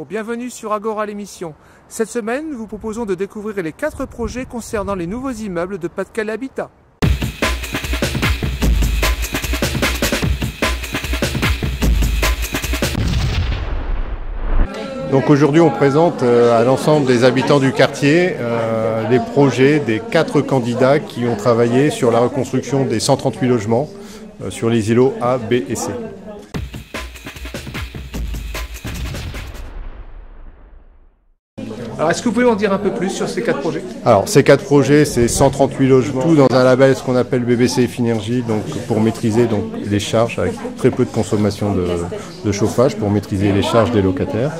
bienvenue sur Agora l'émission. Cette semaine, nous vous proposons de découvrir les 4 projets concernant les nouveaux immeubles de Pas-de-Calais Habitat. Donc aujourd'hui on présente à l'ensemble des habitants du quartier les projets des 4 candidats qui ont travaillé sur la reconstruction des 138 logements sur les îlots A, B et C. Alors est-ce que vous pouvez en dire un peu plus sur ces 4 projets? Alors ces 4 projets, c'est 138 logements, tout dans un label ce qu'on appelle BBC Finergie, donc pour maîtriser donc, les charges avec très peu de consommation de chauffage, pour maîtriser les charges des locataires.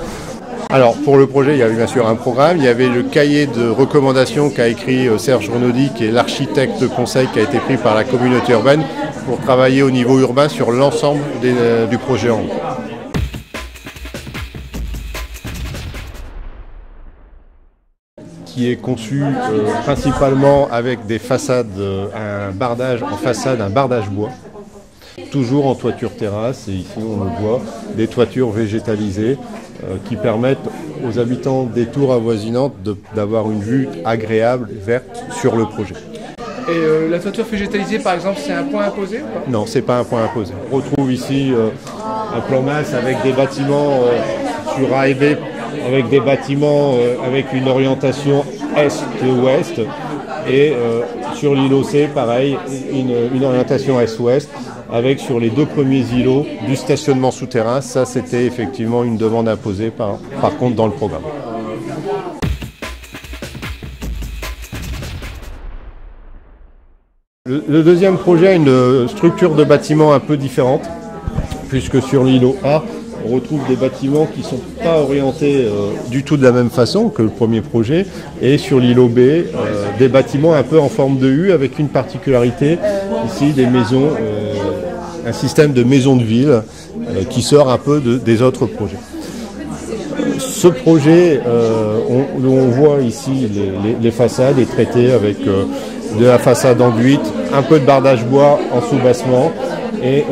Alors pour le projet, il y avait bien sûr un programme, il y avait le cahier de recommandations qu'a écrit Serge Renaudy, qui est l'architecte conseil qui a été pris par la communauté urbaine pour travailler au niveau urbain sur l'ensemble du projet en haut. Qui est conçu principalement avec des façades, un bardage en façade, un bardage bois, toujours en toiture terrasse, et ici on le voit, des toitures végétalisées qui permettent aux habitants des tours avoisinantes d'avoir une vue agréable, verte sur le projet. Et la toiture végétalisée par exemple, c'est un point imposé ou pas? Non, c'est pas un point imposé. On retrouve ici un plan masse avec des bâtiments sur A et B, avec des bâtiments avec une orientation est-ouest, et sur l'îlot C, pareil, une orientation est-ouest, avec sur les 2 premiers îlots du stationnement souterrain. Ça, c'était effectivement une demande imposée par contre dans le programme. Le deuxième projet a une structure de bâtiment un peu différente, puisque sur l'îlot A, on retrouve des bâtiments qui ne sont pas orientés du tout de la même façon que le premier projet, et sur l'îlot B, des bâtiments un peu en forme de U, avec une particularité, ici des maisons, un système de maisons de ville qui sort un peu des autres projets. Ce projet, on voit ici les façades est traité avec de la façade enduite, un peu de bardage bois en sous-bassement, et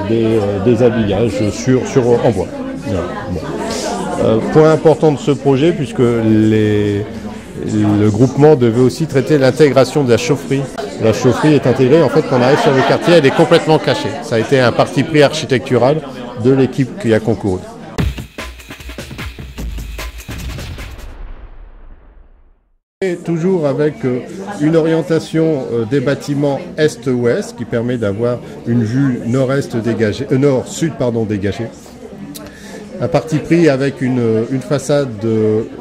des habillages en bois. Voilà. Bon. Point important de ce projet, puisque le groupement devait aussi traiter l'intégration de la chaufferie. La chaufferie est intégrée, en fait, quand on arrive sur le quartier, elle est complètement cachée. Ça a été un parti pris architectural de l'équipe qui a concouru. Et toujours avec une orientation des bâtiments est-ouest qui permet d'avoir une vue nord-est dégagée, nord-sud pardon dégagée. Un parti pris avec une façade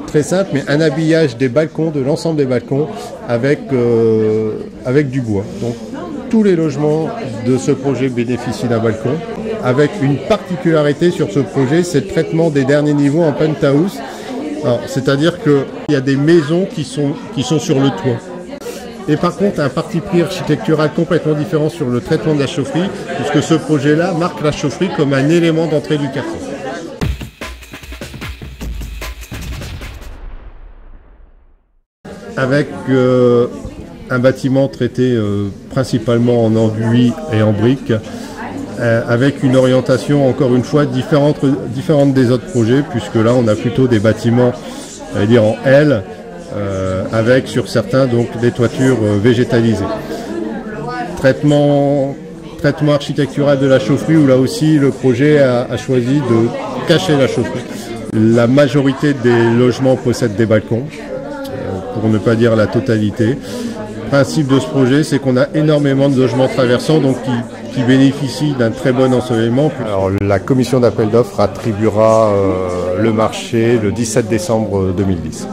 très simple, mais un habillage des balcons, de l'ensemble des balcons, avec du bois. Donc tous les logements de ce projet bénéficient d'un balcon, avec une particularité sur ce projet, c'est le traitement des derniers niveaux en penthouse. C'est-à-dire qu'il y a des maisons qui sont sur le toit. Et par contre, un parti pris architectural complètement différent sur le traitement de la chaufferie, puisque ce projet-là marque la chaufferie comme un élément d'entrée du quartier. Avec un bâtiment traité principalement en enduit et en briques, avec une orientation encore une fois différente des autres projets, puisque là on a plutôt des bâtiments en L, avec sur certains donc des toitures végétalisées. Traitement architectural de la chaufferie, où là aussi le projet a choisi de cacher la chaufferie. La majorité des logements possèdent des balcons, pour ne pas dire la totalité. Le principe de ce projet, c'est qu'on a énormément de logements traversants, donc qui bénéficient d'un très bon ensoleillement. Alors, la commission d'appel d'offres attribuera le marché le 17 décembre 2010.